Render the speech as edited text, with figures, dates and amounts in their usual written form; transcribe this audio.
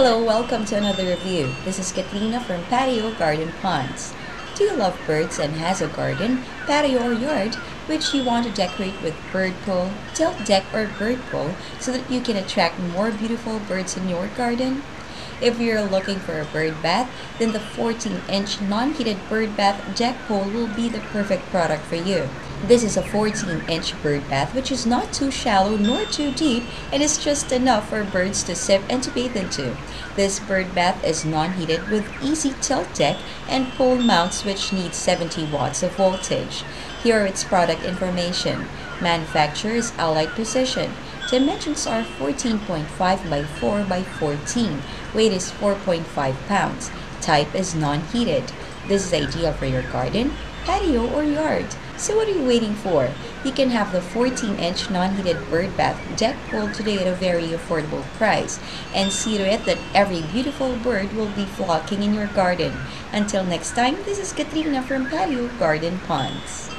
Hello, welcome to another review. This is Katrina from Patio Garden Ponds. Do you love birds and has a garden, patio or yard, which you want to decorate with bird pool, tilt deck or bird pool so that you can attract more beautiful birds in your garden? If you're looking for a bird bath, then the 14-inch non-heated bird bath deck pole will be the perfect product for you. This is a 14-inch bird bath which is not too shallow nor too deep and is just enough for birds to sip and to bathe into. This bird bath is non-heated with easy tilt deck and pole mounts which need 70 watts of voltage. Here are its product information. Manufacturer is Allied Precision. Dimensions are 14.5 by 4 by 14. Weight is 4.5 pounds. Type is non-heated. This is ideal for your garden, patio, or yard. So what are you waiting for? You can have the 14-inch non-heated bird bath deck pole today at a very affordable price. And see to it that every beautiful bird will be flocking in your garden. Until next time, this is Katrina from Patio Garden Ponds.